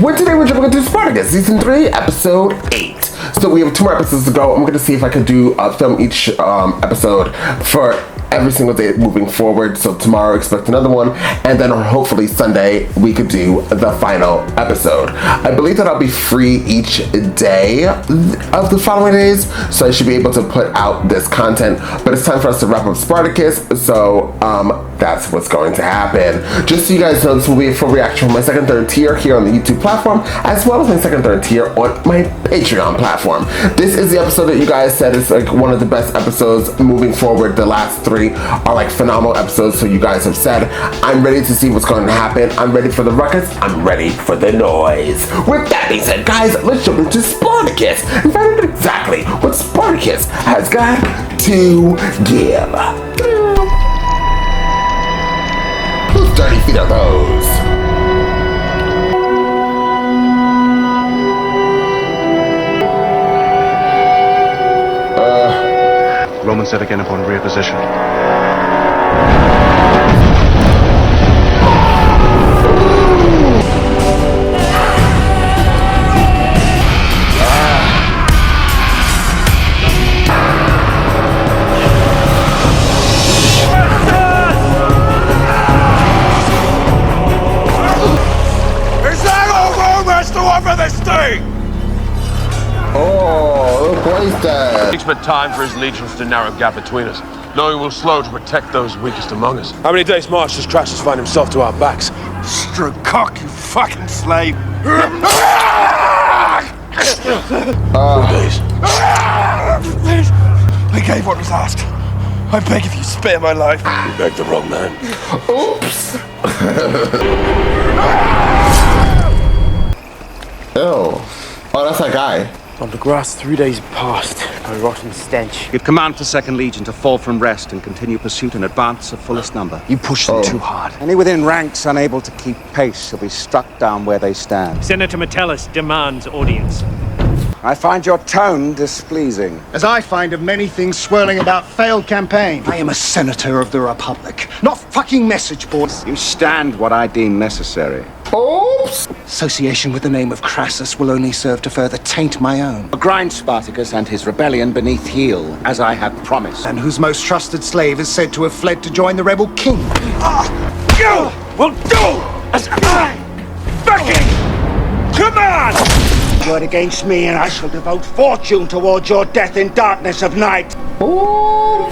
today we're jumping into Spartacus, Season 3, Episode 8. So we have 2 more episodes to go. I'm going to see if I could do film each episode for every single day moving forward. So tomorrow expect another one, and then hopefully Sunday we could do the final episode. I believe that I'll be free each day of the following days, so I should be able to put out this content. But it's time for us to wrap up Spartacus, so that's what's going to happen. Just so you guys know, this will be a full reaction from my 2nd, 3rd tier here on the YouTube platform, as well as my 2nd, 3rd tier on my Patreon platform. This is the episode that you guys said is like one of the best episodes moving forward. The last 3 are like phenomenal episodes, so you guys have said. I'm ready to see what's going to happen. I'm ready for the ruckus. I'm ready for the noise. With that being said, guys, let's jump into Spartacus and find out exactly what Spartacus has got to give. Whose dirty feet are those? Romans set again upon rear position. Is that all Rome has to offer this thing? Oh, look what he's done. Takes but time for his legions to narrow gap between us. Knowing we'll slow to protect those weakest among us. How many days' march does Crassus find himself to our backs? Stroke cock, you fucking slave. 4 days. Please, I gave what was asked. I beg of you, spare my life. You begged the wrong man. Oops. Oh, that's that guy. On the grass 3 days past, a rotten stench. You'd command the 2nd Legion to fall from rest and continue pursuit and advance at fullest number. You pushed them too hard. Any within ranks unable to keep pace shall be struck down where they stand. Senator Metellus demands audience. I find your tone displeasing. As I find of many things swirling about failed campaign. I am a senator of the Republic, not fucking message boards. You stand what I deem necessary. Oops. Association with the name of Crassus will only serve to further taint my own. Grind Spartacus and his rebellion beneath heel, as I have promised. And whose most trusted slave is said to have fled to join the rebel king. You will do as I fucking command! Word against me, and I shall devote fortune towards your death in darkness of night. Ooh.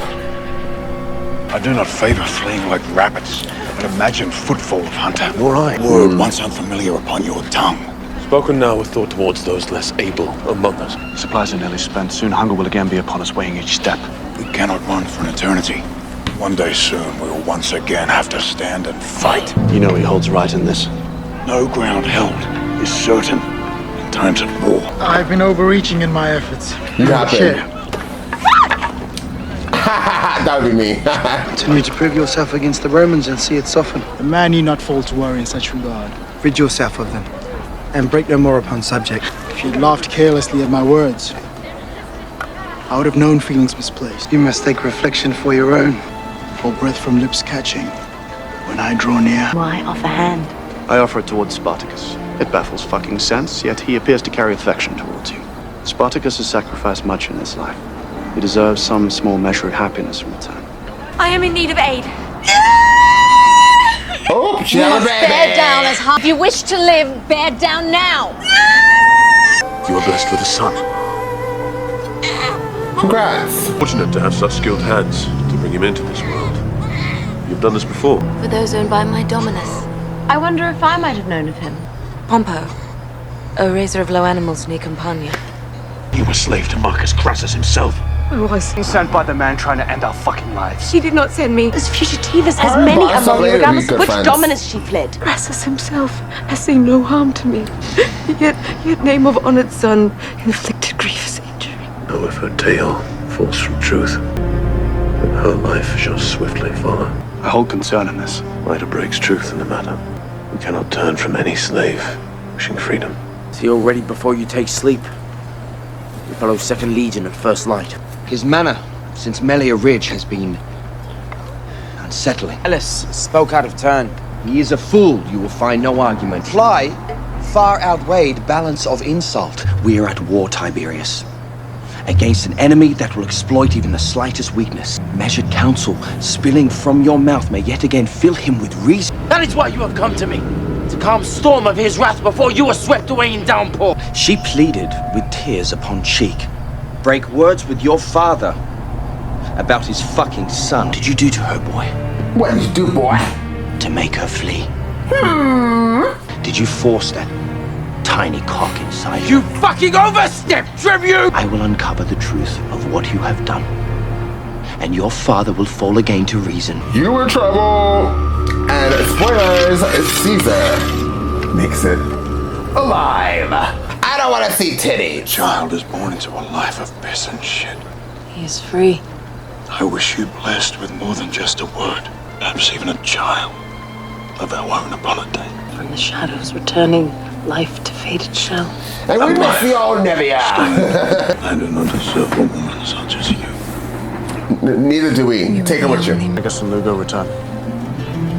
I do not favor fleeing like rabbits, but imagine footfall of hunter. Nor I. Word once unfamiliar upon your tongue. Spoken now with thought towards those less able among us. Supplies are nearly spent. Soon hunger will again be upon us, weighing each step. We cannot run for an eternity. One day soon, we will once again have to stand and fight. You know he holds right in this. No ground held is certain in times of war. I've been overreaching in my efforts. You happen. That would be me. Continue to prove yourself against the Romans and see it soften. The man need not fall to worry in such regard. Rid yourself of them, and break no more upon subject. If you'd laughed carelessly at my words, I would have known feelings misplaced. You must take reflection for your own. For breath from lips catching, when I draw near. Why offer hand? I offer it towards Spartacus. It baffles fucking sense, yet he appears to carry affection towards you. Spartacus has sacrificed much in his life. He deserves some small measure of happiness in return. I am in need of aid. Oh, she You had a must baby. bear down as hard. If you wish to live, bear down now. You are blessed with a son. Congrats. Fortunate to have such skilled hands to bring him into this world. You've done this before. For those owned by my Dominus. I wonder if I might have known of him. Pompo, a raiser of low animals near Campania. You were slave to Marcus Crassus himself. I was. Sent by the man trying to end our fucking lives. She did not send me. As fugitivas as Her many boss among you, already regardless good of which friends. Dominus she fled. Crassus himself has seen no harm to me, yet name of honored son inflicted grievous injury. Now if her tale falls from truth, then her life shall swiftly follow. I hold concern in this. Lighter breaks truth in the matter. We cannot turn from any slave wishing freedom. See already before you take sleep. Your fellow 2nd Legion at first light. His manner since Melia Ridge has been unsettling. Ellis spoke out of turn. He is a fool, you will find no argument. Fly far outweighed balance of insult. We are at war, Tiberius. Against an enemy that will exploit even the slightest weakness. Measured counsel spilling from your mouth may yet again fill him with reason. That is why you have come to me. To calm storm of his wrath before you are swept away in downpour. She pleaded with tears upon cheek. Break words with your father about his fucking son. What did you do to her, boy? What did you do, boy? To make her flee. Did you force that tiny cock inside her? You fucking overstepped, tribute! I will uncover the truth of what you have done. And your father will fall again to reason. You in trouble! And spoilers, Caesar makes it alive. I don't want to see titties. A child is born into a life of piss and shit. He is free. I wish you blessed with more than just a word, perhaps even a child of our own upon a day. From the shadows returning, life to faded shell. And we miss the old Nevia. I do not deserve a woman such as you. Neither do we. Take her with you. I guess the Lugo return.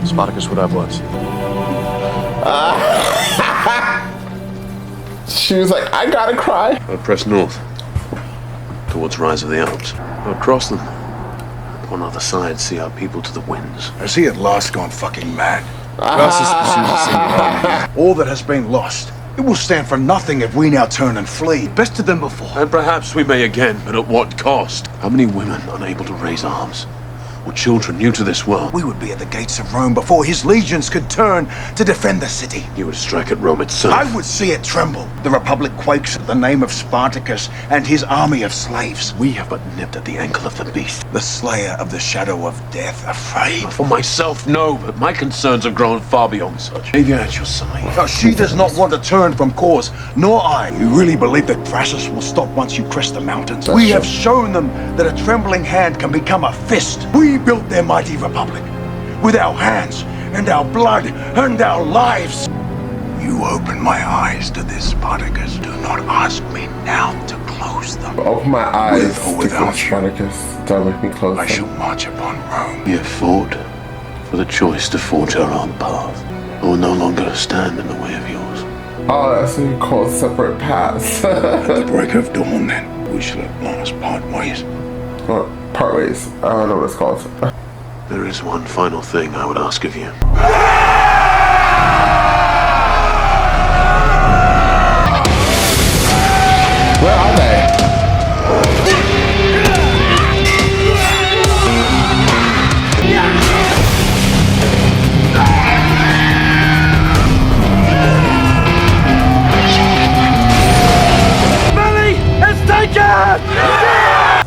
Spartacus would have words. She was like, I gotta cry. I'll press north, towards rise of the Alps. I'll cross them. On the other side, see our people to the winds. Has he at last gone fucking mad? Crassus pursues the single army. All that has been lost. It will stand for nothing if we now turn and flee. Best of them before. And perhaps we may again, but at what cost? How many women unable to raise arms? Or children new to this world? We would be at the gates of Rome before his legions could turn to defend the city. You would strike at Rome itself. I would see it tremble. The Republic quakes at the name of Spartacus and his army of slaves. We have but nipped at the ankle of the beast. The slayer of the shadow of death, afraid. For myself, no, but my concerns have grown far beyond such. Savior at your side. Now, she does not want to turn from cause, nor I. You really believe that Crassus will stop once you crest the mountains? We have shown them that a trembling hand can become a fist. We built their mighty republic with our hands and our blood and our lives. You open my eyes to this, Spartacus. Do not ask me now to close them. Open my eyes With or without you. Spartacus. Don't make me close I them. shall march upon Rome. We have fought for the choice to forge our own path. I will no longer stand in the way of yours. Oh, that's what you call separate paths. At the break of dawn, then, we shall at last part ways. Or part ways. I don't know what it's called. There is one final thing I would ask of you. Where are they?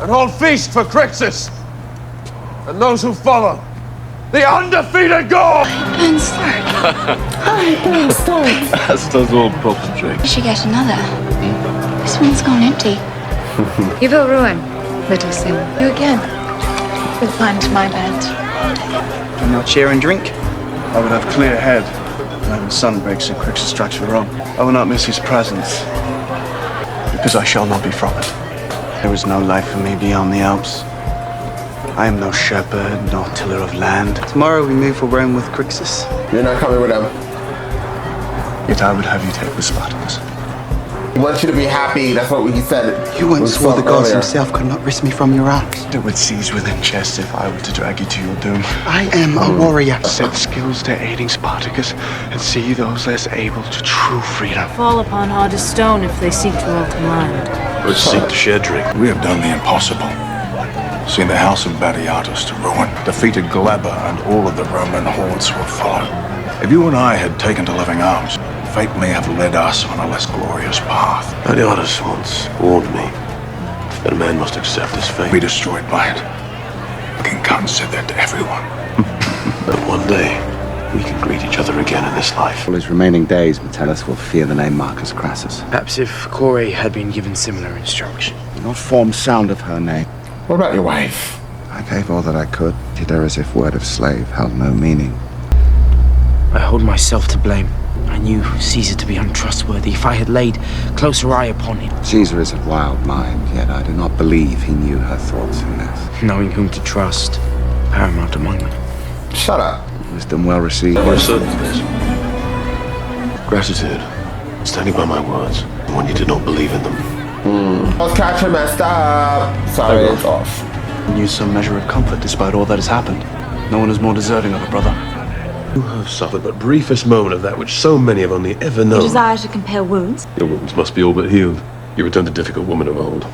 An old feast for Crassus and those who follow. The undefeated God! As does all proper drink. We should get another. This one's gone empty. You will ruin, little sin. You again. You'll find my bed. And now cheer and drink. I would have clear head when the sun breaks and Crassus strikes for Rome. I will not miss his presence, because I shall not be from it. There is no life for me beyond the Alps. I am no shepherd, nor tiller of land. Tomorrow we move for Rome with Crassus. You're not coming with them. Yet I would have you take with Spartacus. He wants you to be happy. That's what he said. You once swore the gods himself could not risk me from your arms. It would seize within chest if I were to drag you to your doom. I am a warrior. Set skills to aiding Spartacus and see those less able to true freedom. Fall upon hardest stone if they seek to alter mind. Let's seek to share drink. We have done the impossible. Seen the house of Batiatus to ruin, defeated Galaba, and all of the Roman hordes will follow. If you and I had taken to loving arms, fate may have led us on a less glorious path. Batiatus once warned me that a man must accept his fate. Be destroyed by it. King Khan said that to everyone. But one day, we can greet each other again in this life. All his remaining days, Metellus will fear the name Marcus Crassus. Perhaps if Kore had been given similar instruction. Not form sound of her name. What about your wife? I gave all that I could. Did her as if word of slave held no meaning. I hold myself to blame. I knew Caesar to be untrustworthy. If I had laid closer eye upon him. Caesar is of wild mind, yet I do not believe he knew her thoughts in this. Knowing whom to trust, paramount among them. Shut up. Wisdom well received. We're certain of this. Gratitude Standing by my words when you did not believe in them. I was catching messed up. Sorry, it's off. Use some measure of comfort despite all that has happened. No one is more deserving of a brother. You have suffered but briefest moment of that which so many have only ever known. You desire to compare wounds? Your wounds must be all but healed. You return to difficult woman of old.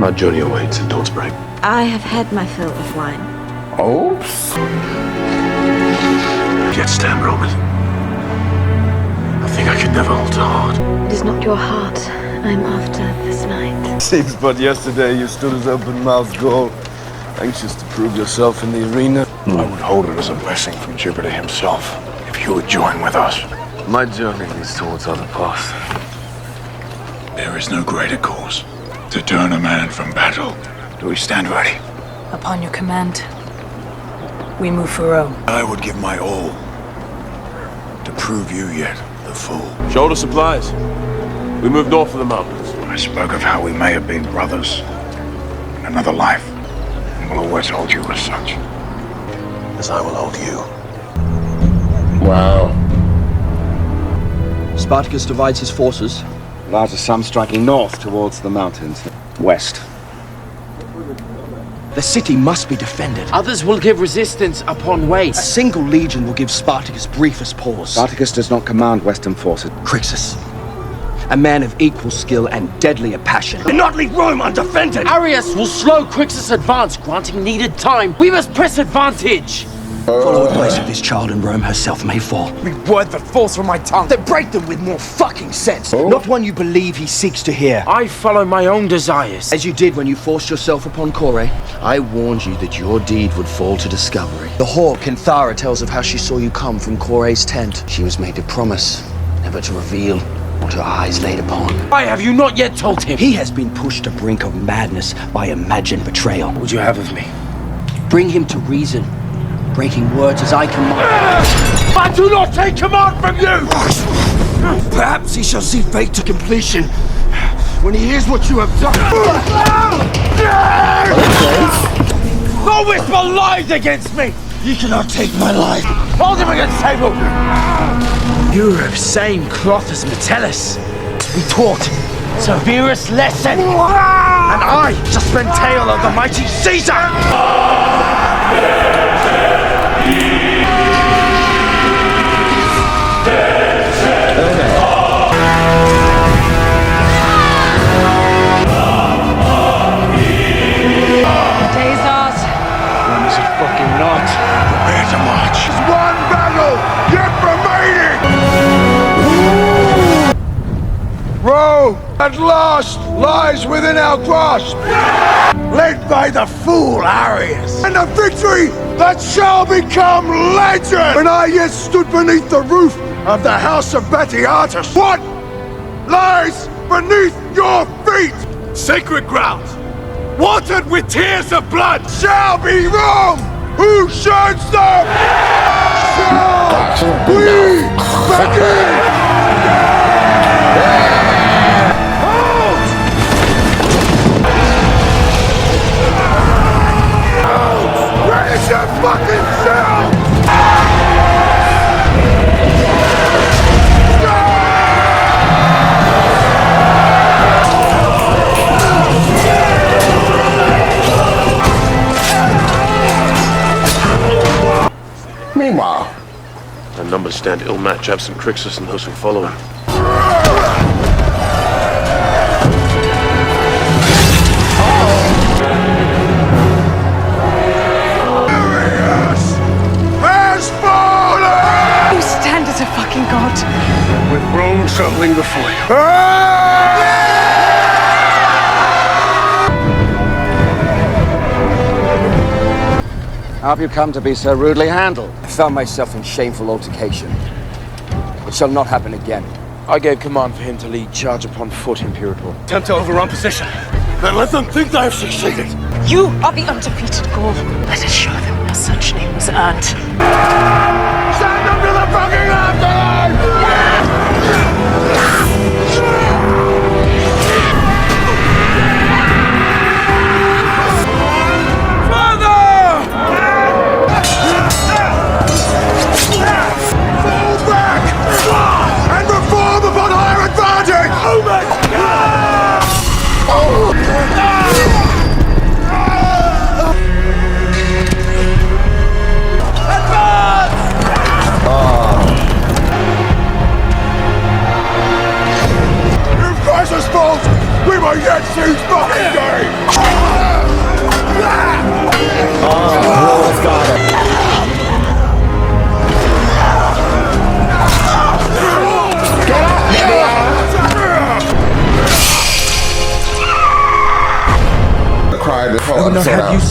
Our journey awaits in Dawn's Break. I have had my fill of wine. Oops. Get stabbed, Roman. I think I could never alter heart. It is not your heart I'm after this night. Seems but yesterday you stood as open-mouthed gold, anxious to prove yourself in the arena. I would hold it as a blessing from Jupiter himself if you would join with us. My journey leads towards other paths. There is no greater cause to turn a man from battle. Do we stand ready? Upon your command, we move for Rome. I would give my all to prove you yet the fool. Shoulder supplies. We move north of the mountains. I spoke of how we may have been brothers in another life, and will always hold you as such. As I will hold you. Wow. Spartacus divides his forces. Larger sum striking north towards the mountains. West. The city must be defended. Others will give resistance upon way. A single legion will give Spartacus briefest pause. Spartacus does not command Western forces. Crassus, a man of equal skill and deadlier passion, did not leave Rome undefended. Arius will slow Crixus' advance, granting needed time. We must press advantage. Follow the place of this child, and Rome herself may fall. Big word that falls from my tongue. Then break them with more fucking sense, not one you believe he seeks to hear. I follow my own desires. As you did when you forced yourself upon Kore, I warned you that your deed would fall to discovery. The whore, Kinthara, tells of how she saw you come from Kore's tent. She was made to promise, never to reveal what her eyes laid upon. Why have you not yet told him? He has been pushed to brink of madness by imagined betrayal. What would you have of me? Bring him to reason, breaking words as I command. I do not take command from you! Perhaps he shall see fate to completion when he hears what you have done. Don't whisper lies against me! You cannot take my life. Hold him against table! Europe, same cloth as Metellus. We taught severest lesson. And I shall spend tale of the mighty Caesar! When is it fucking not? Prepare to march. One battle yet remaining! Rome, at last, lies within our grasp, led by the fool Arius, and a victory that shall become legend! When I yet stood beneath the roof of the house of Batiatus, what lies beneath your feet? Sacred ground, watered with tears of blood, shall be Rome! Who sheds them? Shall we begin? Raise your fucking self! Meanwhile, Our numbers stand ill match absent Crixus and those who follow him. Has fallen! You stand as a fucking god. With Rome trembling before you. How have you come to be so rudely handled? I found myself in shameful altercation. It shall not happen again. I gave command for him to lead charge upon foot in Puritor. Attempt to overrun position. Then let them think they have succeeded. You are the undefeated Gaul. Let us show them how such name was earned. Stand up to the fucking afterlife! Fall back! And reform upon higher advantage!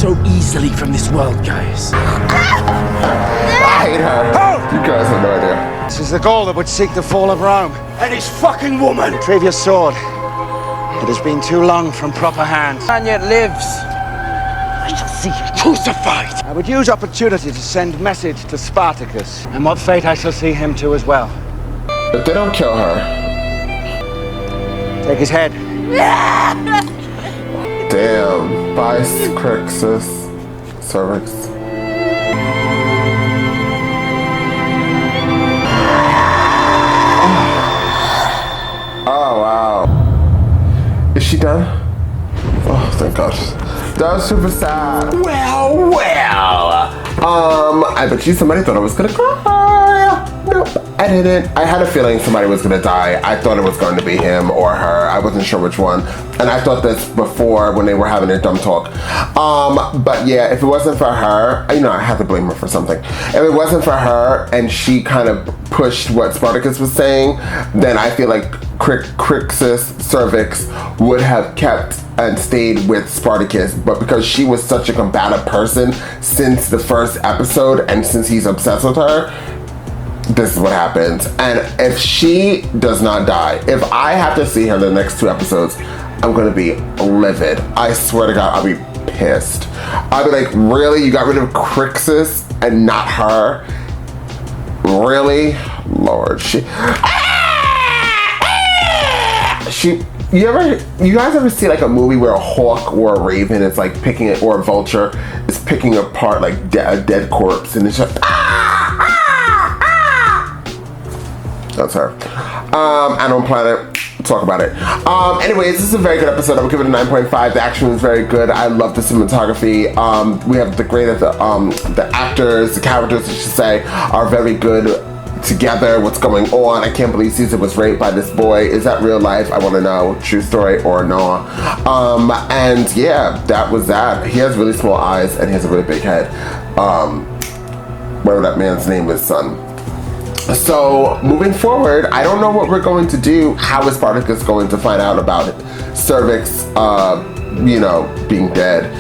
so easily from this world, guys. I hate her. You guys have no idea. This is the Gaul that would seek the fall of Rome. And his fucking woman! Retrieve your sword. It has been too long from proper hands. And yet lives. I shall see him crucified. I would use opportunity to send message to Spartacus. And what fate I shall see him to as well. But they don't kill her. Take his head. Damn. Bye, Crassus. Cervix. Oh, wow. Is she done? Oh, thank God. That was super sad. Well. I bet you somebody thought I was gonna cry. Nope, I didn't. I had a feeling somebody was gonna die. I thought it was going to be him or her. I wasn't sure which one. And I thought this before when they were having their dumb talk. But yeah, if it wasn't for her, I had to blame her for something. If it wasn't for her and she kind of pushed what Spartacus was saying, then I feel like Crassus Cervix would have kept and stayed with Spartacus, but because she was such a combative person since the first episode and since he's obsessed with her, this is what happens. And if she does not die, if I have to see her the next 2 episodes, I'm gonna be livid. I swear to God, I'll be pissed. I'll be like, really? You got rid of Crassus and not her? Really? Lord, you guys ever see like a movie where a hawk or a raven is like picking it, or a vulture is picking apart like a dead corpse, and it's just that's her. Animal Planet, talk about it. Anyways, this is a very good episode. I would give it a 9.5. The action was very good. I love the cinematography. We have the actors, the characters, I should say, are very good together. What's going on? I can't believe Caesar was raped by this boy. Is that real life? I want to know. True story or no? And yeah, that was that. He has really small eyes and he has a really big head. Whatever that man's name is, son. So moving forward, I don't know what we're going to do. How is Spartacus going to find out about it? Cervix, being dead?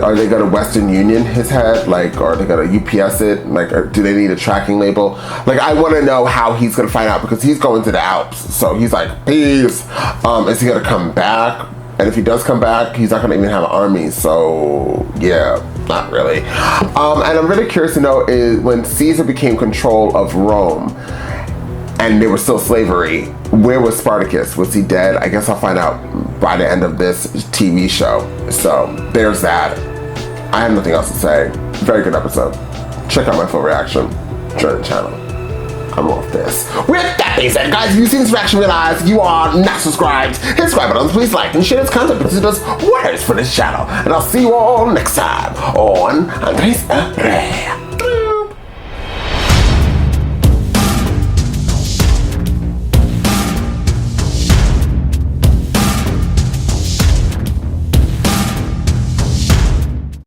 Are they going to Western Union his head? Like, are they going to UPS it? Like, do they need a tracking label? Like, I want to know how he's going to find out, because he's going to the Alps. So he's like, peace. Is he going to come back? And if he does come back, he's not going to even have an army. So yeah, not really. And I'm really curious to know is when Caesar became control of Rome and there was still slavery, where was Spartacus? Was he dead? I guess I'll find out by the end of this TV show. So there's that. I have nothing else to say. Very good episode. Check out my full reaction. Join the channel. I'm off this. With that being said, guys, if you've seen this reaction, realize you are not subscribed. Hit the subscribe button, please like and share this content because it does wonders for this channel. And I'll see you all next time on Andres Rey.